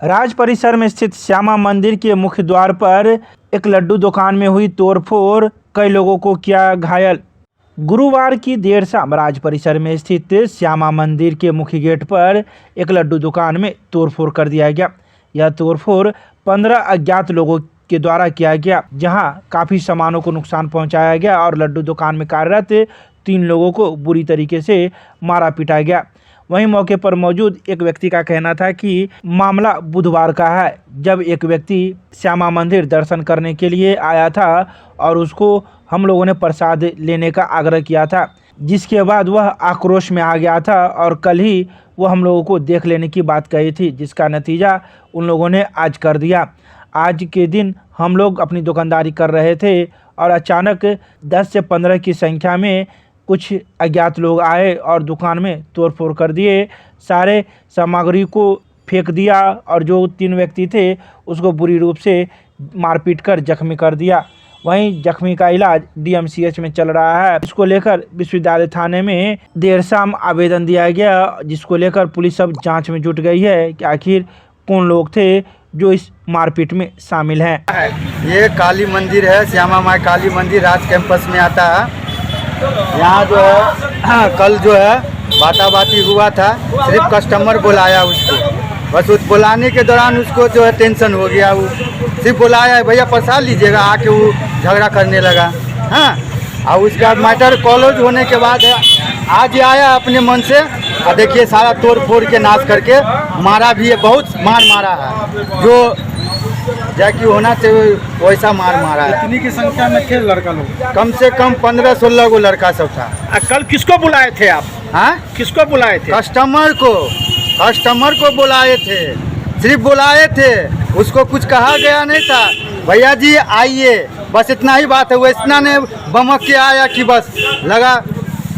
राज परिसर में स्थित श्यामा मंदिर के मुख्य द्वार पर एक लड्डू दुकान में हुई तोड़फोड़, कई लोगों को किया घायल। गुरुवार की देर शाम राज परिसर में स्थित श्यामा मंदिर के मुख्य गेट पर एक लड्डू दुकान में तोड़फोड़ कर दिया गया। यह तोड़फोड़ 15 अज्ञात लोगों के द्वारा किया गया, जहां काफी सामानों को नुकसान पहुंचाया गया और लड्डू दुकान में कार्यरत 3 लोगों को बुरी तरीके से मारा पीटा गया। वहीं मौके पर मौजूद एक व्यक्ति का कहना था कि मामला बुधवार का है, जब एक व्यक्ति श्यामा मंदिर दर्शन करने के लिए आया था और उसको हम लोगों ने प्रसाद लेने का आग्रह किया था, जिसके बाद वह आक्रोश में आ गया था और कल ही वो हम लोगों को देख लेने की बात कही थी, जिसका नतीजा उन लोगों ने आज कर दिया। आज के दिन हम लोग अपनी दुकानदारी कर रहे थे और अचानक 10 से 15 की संख्या में कुछ अज्ञात लोग आए और दुकान में तोड़फोड़ कर दिए, सारे सामग्री को फेंक दिया और जो 3 व्यक्ति थे उसको बुरी रूप से मारपीट कर जख्मी कर दिया। वहीं जख्मी का इलाज DMCH में चल रहा है। इसको लेकर विश्वविद्यालय थाने में देर शाम आवेदन दिया गया, जिसको लेकर पुलिस अब जांच में जुट गई है कि आखिर कौन लोग थे जो इस मारपीट में शामिल हैं। ये काली मंदिर है, श्यामा माई काली मंदिर राज कैंपस में आता है। यहाँ जो है कल जो है बाताबाती हुआ था, सिर्फ कस्टमर बुलाया उसको, बस उस बुलाने के दौरान उसको जो है टेंशन हो गया। वो सिर्फ बुलाया भैया प्रसाद लीजिएगा, आके वो झगड़ा करने लगा। हाँ, और उसका मैटर कॉलेज होने के बाद आज आया अपने मन से और देखिए सारा तोड़ फोड़ के नाश करके मारा भी है, बहुत मार मारा है जो जैकी होना चाहिए वैसा मार मारा है। कितनी की संख्या में थे लड़का लोग? कम से कम 15-16 को लड़का सब था। कल किसको बुलाए थे आप? हाँ, किसको बुलाए थे? कस्टमर को बुलाए थे, सिर्फ बुलाए थे, उसको कुछ कहा गया नहीं था। भैया जी आइए, बस इतना ही बात है। वो इतना ने बमक के आया कि बस लगा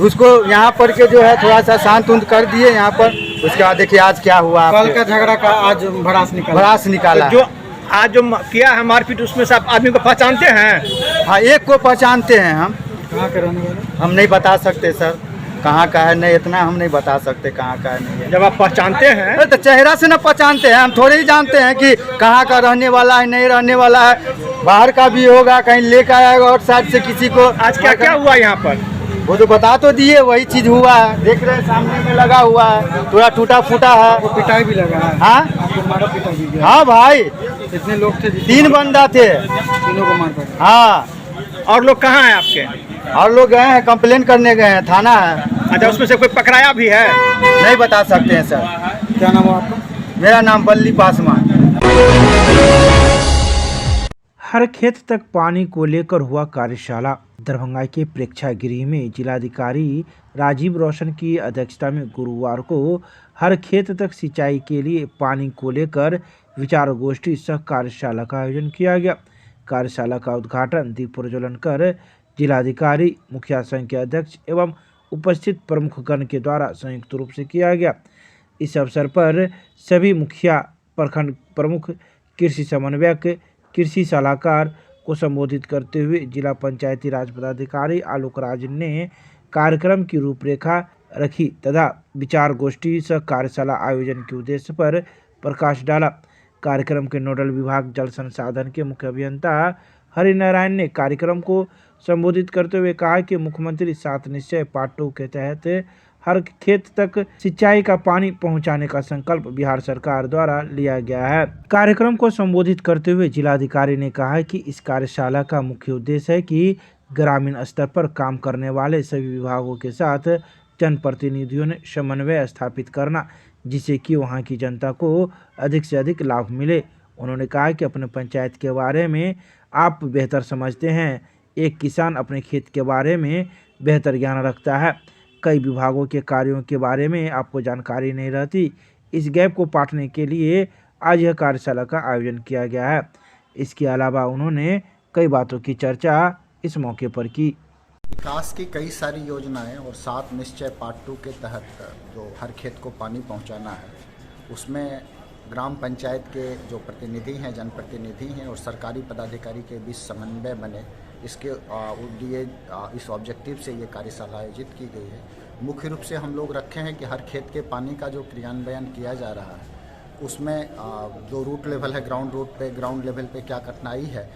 उसको यहाँ पर के जो है थोड़ा सा शांत उंत कर दिए यहाँ पर। उसके बाद देखिए आज क्या हुआ। कल का झगड़ा का आज भड़ास निकाला। जो आज जो किया है मारपीट, उसमें से आप आदमी को पहचानते हैं? हाँ, एक को पहचानते हैं हम। कहाँ के रहने वाले? हम नहीं बता सकते सर कहाँ का है, नहीं इतना हम नहीं बता सकते कहाँ का है नहीं है। जब आप पहचानते हैं तो चेहरा से ना पहचानते हैं, हम थोड़े ही जानते हैं कि कहाँ का रहने वाला है नहीं रहने वाला है। बाहर का भी होगा, कहीं लेकर आएगा और साइड से किसी को। आज क्या क्या हुआ यहाँ पर? वो तो बता तो दिए, वही चीज हुआ है, देख रहे हैं सामने में लगा हुआ है, थोड़ा टूटा फूटा है। वो पिटाई भी लगा है? हाँ, आपको मारा पीटा भी गया? हाँ भाई, कितने लोग थे? 3 बंदा थे। तीनों को मार पड़ा? हाँ। और लोग कहाँ हैं आपके? और लोग गए हैं, कंप्लेन करने गए हैं, थाना है। अच्छा, उसमें से कोई पकड़ाया भी है? नहीं बता सकते हैं सर। क्या नाम है आपका? मेरा नाम बल्ली पासवान। हर खेत तक पानी को लेकर हुआ कार्यशाला। दरभंगा के प्रेक्षागृह में जिलाधिकारी राजीव रोशन की अध्यक्षता में गुरुवार को हर खेत तक सिंचाई के लिए पानी को लेकर विचार गोष्ठी सह कार्यशाला का आयोजन किया गया। कार्यशाला का उद्घाटन दीप प्रज्वलन कर जिलाधिकारी, मुखिया संघ के अध्यक्ष एवं उपस्थित प्रमुखगण के द्वारा संयुक्त रूप से किया गया। इस अवसर पर सभी मुखिया, प्रखंड प्रमुख, कृषि समन्वयक, कृषि सलाहकार को संबोधित करते हुए जिला पंचायती राज पदाधिकारी आलोक राज ने कार्यक्रम की रूपरेखा रखी तथा विचार गोष्ठी सह कार्यशाला आयोजन के उद्देश्य पर प्रकाश डाला। कार्यक्रम के नोडल विभाग जल संसाधन के मुख्य अभियंता हरिनारायण ने कार्यक्रम को संबोधित करते हुए कहा कि मुख्यमंत्री 7 निश्चय पार्ट 2 के तहत हर खेत तक सिंचाई का पानी पहुंचाने का संकल्प बिहार सरकार द्वारा लिया गया है। कार्यक्रम को संबोधित करते हुए जिलाधिकारी ने कहा कि इस कार्यशाला का मुख्य उद्देश्य है कि ग्रामीण स्तर पर काम करने वाले सभी विभागों के साथ जनप्रतिनिधियों ने समन्वय स्थापित करना, जिससे कि वहां की जनता को अधिक से अधिक लाभ मिले। उन्होंने कहा कि अपने पंचायत के बारे में आप बेहतर समझते हैं, एक किसान अपने खेत के बारे में बेहतर ज्ञान रखता है, कई विभागों के कार्यों के बारे में आपको जानकारी नहीं रहती। इस गैप को पाटने के लिए आज यह कार्यशाला का आयोजन किया गया है। इसके अलावा उन्होंने कई बातों की चर्चा इस मौके पर की। विकास की कई सारी योजनाएं और 7 निश्चय पार्ट 2 के तहत जो हर खेत को पानी पहुंचाना है, उसमें ग्राम पंचायत के जो प्रतिनिधि हैं, जनप्रतिनिधि हैं और सरकारी पदाधिकारी के बीच समन्वय बने, इसके लिए इस ऑब्जेक्टिव से ये कार्यशाला आयोजित की गई है। मुख्य रूप से हम लोग रखे हैं कि हर खेत के पानी का जो क्रियान्वयन किया जा रहा है उसमें जो रूट लेवल है ग्राउंड लेवल पे क्या कठिनाई है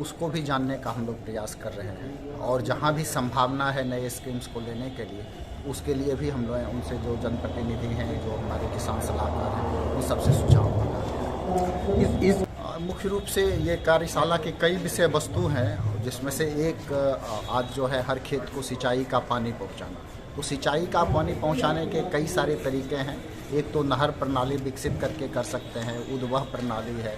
उसको भी जानने का हम लोग प्रयास कर रहे हैं। और जहाँ भी संभावना है नए स्कीम्स को लेने के लिए, उसके लिए भी हम लोग उनसे जो जनप्रतिनिधि हैं, जो हमारे किसान सलाहकार हैं, उन सबसे सुझाव मांगा है। मुख्य रूप से ये कार्यशाला की कई विषय वस्तु हैं, जिसमें से एक आज जो है हर खेत को सिंचाई का पानी पहुंचाना। तो सिंचाई का पानी पहुंचाने के कई सारे तरीके हैं। एक तो नहर प्रणाली विकसित करके कर सकते हैं, उद्वह प्रणाली है,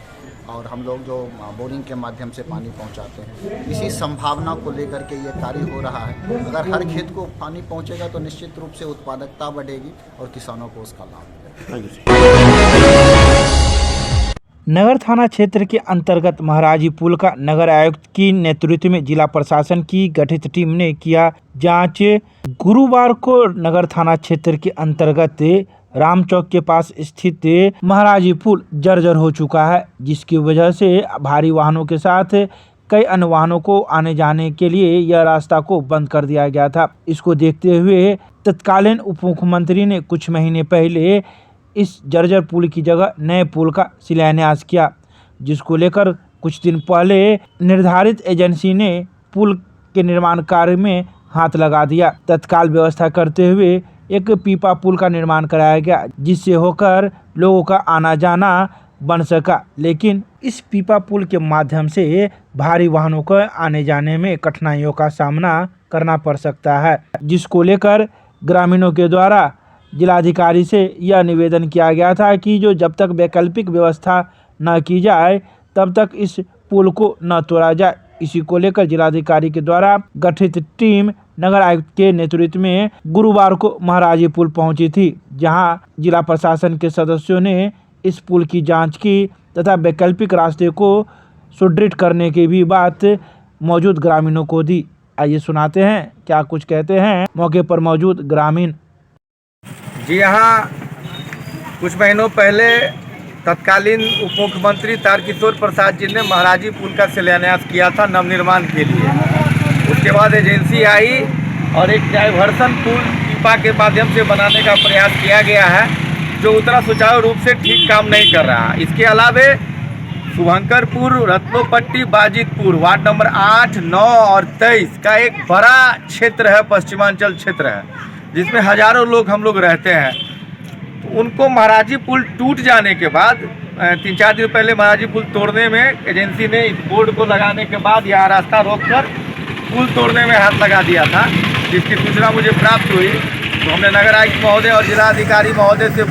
और हम लोग जो बोरिंग के माध्यम से पानी पहुंचाते हैं। इसी संभावना को लेकर के ये कार्य हो रहा है। अगर हर खेत को पानी पहुंचेगा तो निश्चित रूप से उत्पादकता बढ़ेगी और किसानों को उसका लाभ मिलेगा। नगर थाना क्षेत्र के अंतर्गत महाराजी पुल का नगर आयुक्त की नेतृत्व में जिला प्रशासन की गठित टीम ने किया जांच। गुरुवार को नगर थाना क्षेत्र के अंतर्गत राम चौक के पास स्थित महाराजी पुल जर्जर हो चुका है, जिसकी वजह से भारी वाहनों के साथ कई अन्य वाहनों को आने जाने के लिए यह रास्ता को बंद कर दिया गया था। इसको देखते हुए तत्कालीन उप मुख्यमंत्री ने कुछ महीने पहले इस जर्जर पुल की जगह नए पुल का शिलान्यास किया, जिसको लेकर कुछ दिन पहले निर्धारित एजेंसी ने पुल के निर्माण कार्य में हाथ लगा दिया। तत्काल व्यवस्था करते हुए एक पीपा पुल का निर्माण कराया गया, जिससे होकर लोगों का आना जाना बन सका। लेकिन इस पीपा पुल के माध्यम से भारी वाहनों को आने जाने में कठिनाइयों का सामना करना पड़ सकता है, जिसको लेकर ग्रामीणों के द्वारा जिलाधिकारी से यह निवेदन किया गया था कि जो जब तक वैकल्पिक व्यवस्था न की जाए तब तक इस पुल को न तोड़ा जाए। इसी को लेकर जिलाधिकारी के द्वारा गठित टीम नगर आयुक्त के नेतृत्व में गुरुवार को महाराजी पुल पहुंची थी, जहां जिला प्रशासन के सदस्यों ने इस पुल की जांच की तथा वैकल्पिक रास्ते को सुदृढ़ करने की भी बात मौजूद ग्रामीणों को दी। आइए सुनाते हैं क्या कुछ कहते हैं मौके पर मौजूद ग्रामीण। जी हाँ, कुछ महीनों पहले तत्कालीन उप मुख्यमंत्री तारकिशोर प्रसाद जी ने महाराजी पुल का शिलान्यास किया था नवनिर्माण के लिए। उसके बाद एजेंसी आई और एक डाइवर्सन पुल पीपा के माध्यम से बनाने का प्रयास किया गया है, जो उतना सुचारू रूप से ठीक काम नहीं कर रहा। इसके अलावे शुभंकरपुर, रत्नोपट्टी, बाजितपुर वार्ड नंबर 8, 9 और 23 का एक बड़ा क्षेत्र है, पश्चिमांचल क्षेत्र है, जिसमें हजारों लोग हम लोग रहते हैं। तो उनको महाराजी पुल टूट जाने के बाद 3-4 दिन पहले महाराजी पुल तोड़ने में एजेंसी ने इस बोर्ड को लगाने के बाद यहाँ रास्ता रोककर पुल तोड़ने में हाथ लगा दिया था, जिसकी सूचना मुझे प्राप्त हुई। तो हमने नगर आयुक्त महोदय और जिलाधिकारी महोदय से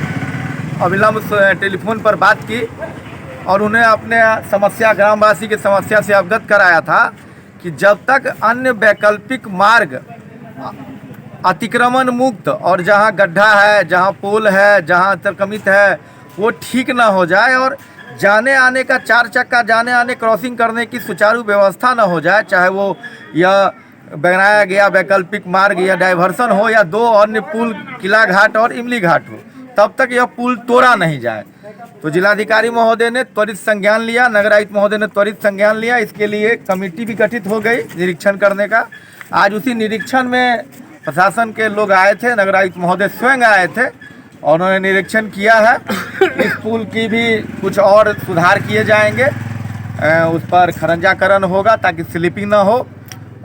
अविलंब टेलीफोन पर बात की और उन्हें अपने समस्या, ग्रामवासी की समस्या से अवगत कराया था कि जब तक अन्य वैकल्पिक मार्ग अतिक्रमण मुक्त और जहां गड्ढा है, जहां पोल है, जहां अतिक्रमित है, वो ठीक ना हो जाए और जाने आने का 4 चक्का जाने आने क्रॉसिंग करने की सुचारू व्यवस्था ना हो जाए, चाहे वो यह बनाया गया वैकल्पिक मार्ग या डाइवर्सन हो या 2 अन्य पुल किला घाट और इमली घाट हो, तब तक यह पुल तोड़ा नहीं जाए। तो जिलाधिकारी महोदय ने त्वरित संज्ञान लिया, नगर आयुक्त महोदय ने त्वरित संज्ञान लिया। इसके लिए कमेटी भी गठित हो गई निरीक्षण करने का। आज उसी निरीक्षण में प्रशासन के लोग आए थे, नगर आयुक्त महोदय स्वयं आए थे और उन्होंने निरीक्षण किया है। इस पुल की भी कुछ और सुधार किए जाएंगे, उस पर खरंजाकरण होगा ताकि स्लिपिंग ना हो,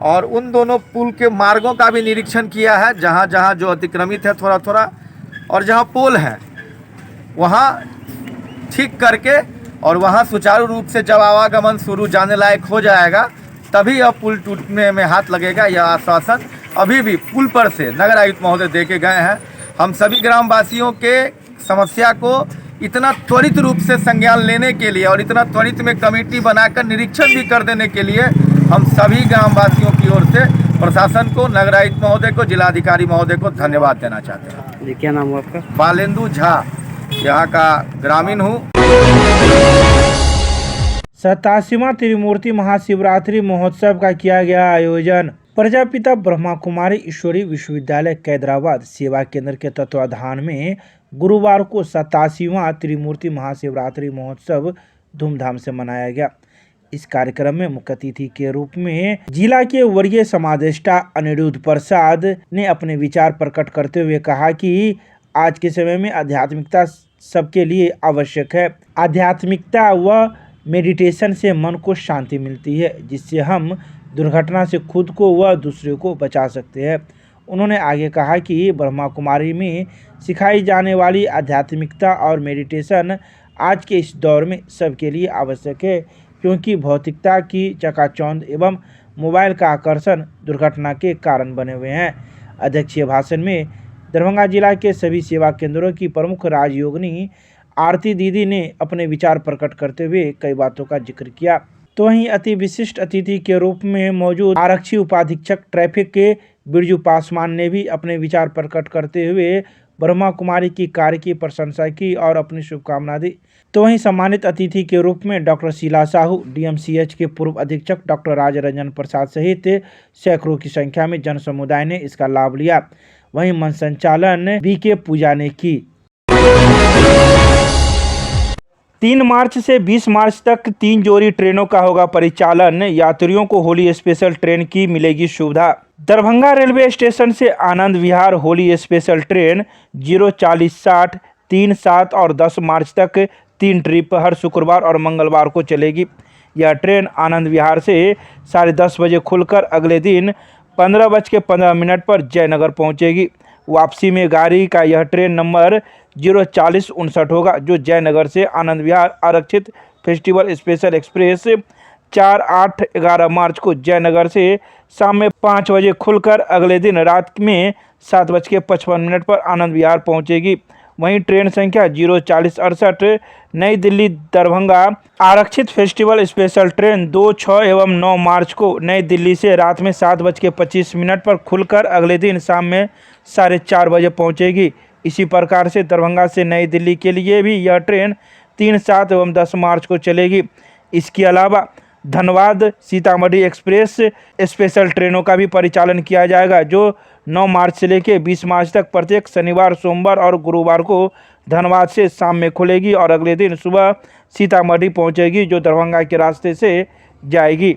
और उन दोनों पुल के मार्गों का भी निरीक्षण किया है, जहां जहां जो अतिक्रमित है थोड़ा थोड़ा और जहां पोल है वहां ठीक करके, और वहां सुचारू रूप से जब आवागमन शुरू जाने लायक हो जाएगा तभी यह पुल टूटने में हाथ लगेगा। यह आश्वासन अभी भी पुल पर से नगर आयुक्त महोदय दे के गए हैं। हम सभी ग्रामवासियों के समस्या को इतना त्वरित रूप से संज्ञान लेने के लिए और इतना त्वरित में कमेटी बनाकर निरीक्षण भी कर देने के लिए हम सभी ग्रामवासियों की ओर से प्रशासन को, नगर आयुक्त महोदय को, जिलाधिकारी महोदय को धन्यवाद देना चाहते हैं। जी, क्या नाम हुआ आपका? बालेंदु झा, यहाँ का ग्रामीण हूँ। 87वां त्रिमूर्ति महाशिवरात्रि महोत्सव का किया गया आयोजन। प्रजापिता ब्रह्मा कुमारी ईश्वरी विश्वविद्यालय कैदराबाद सेवा केंद्र के तत्वाधान में गुरुवार को 87वां त्रिमूर्ति महाशिवरात्रि महोत्सव धूमधाम से मनाया गया। इस कार्यक्रम में मुख्य अतिथि के रूप में जिला के वरीय समादेष्टा अनिरुद्ध प्रसाद ने अपने विचार प्रकट करते हुए कहा कि आज के समय में आध्यात्मिकता सबके लिए आवश्यक है। आध्यात्मिकता व मेडिटेशन से मन को शांति मिलती है, जिससे हम दुर्घटना से खुद को व दूसरे को बचा सकते हैं। उन्होंने आगे कहा कि ब्रह्मा कुमारी में सिखाई जाने वाली आध्यात्मिकता और मेडिटेशन आज के इस दौर में सबके लिए आवश्यक है, क्योंकि भौतिकता की चकाचौंध एवं मोबाइल का आकर्षण दुर्घटना के कारण बने हुए हैं। अध्यक्षीय भाषण में दरभंगा जिला के सभी सेवा केंद्रों की प्रमुख राजयोगिनी आरती दीदी ने अपने विचार प्रकट करते हुए कई बातों का जिक्र किया। तो वहीं अति विशिष्ट अतिथि के रूप में मौजूद आरक्षी उपाधीक्षक ट्रैफिक के बिरजू पासवान ने भी अपने विचार प्रकट करते हुए ब्रह्मा कुमारी की कार्य की प्रशंसा की और अपनी शुभकामना दी। तो वहीं सम्मानित अतिथि के रूप में डॉक्टर शीला साहू, डीएमसीएच के पूर्व अधीक्षक डॉक्टर राजरंजन प्रसाद सहित सैकड़ों की संख्या में जन समुदाय ने इसका लाभ लिया। वहीं मंच संचालन बीके पूजा ने की। 3 मार्च से 20 मार्च तक 3 जोड़ी ट्रेनों का होगा परिचालन। यात्रियों को होली स्पेशल ट्रेन की मिलेगी सुविधा। दरभंगा रेलवे स्टेशन से आनंद विहार होली स्पेशल ट्रेन 04060 3, 7 और 10 मार्च तक 3 ट्रिप हर शुक्रवार और मंगलवार को चलेगी। यह ट्रेन आनंद विहार से 10:30 बजे खुलकर अगले दिन 15:15 पर जयनगर पहुंचेगी। वापसी में गाड़ी का यह ट्रेन नंबर 04059 होगा, जो जयनगर से आनंद विहार आरक्षित फेस्टिवल स्पेशल एक्सप्रेस 4-8-11 मार्च को जयनगर से शाम में 5 बजे खुलकर अगले दिन रात में 7:55 पर आनंद विहार पहुंचेगी। वहीं ट्रेन संख्या 04068 नई दिल्ली दरभंगा आरक्षित फेस्टिवल स्पेशल ट्रेन 2, 6 एवं 9 मार्च को नई दिल्ली से रात में 7:25 पर खुलकर अगले दिन शाम में 4:30 बजे पहुंचेगी। इसी प्रकार से दरभंगा से नई दिल्ली के लिए भी यह ट्रेन 3, 7 एवं 10 मार्च को चलेगी। इसके अलावा धनबाद सीतामढ़ी एक्सप्रेस स्पेशल ट्रेनों का भी परिचालन किया जाएगा, जो 9 मार्च से लेकर 20 मार्च तक प्रत्येक शनिवार, सोमवार और गुरुवार को धनबाद से शाम में खुलेगी और अगले दिन सुबह सीतामढ़ी पहुंचेगी, जो दरभंगा के रास्ते से जाएगी।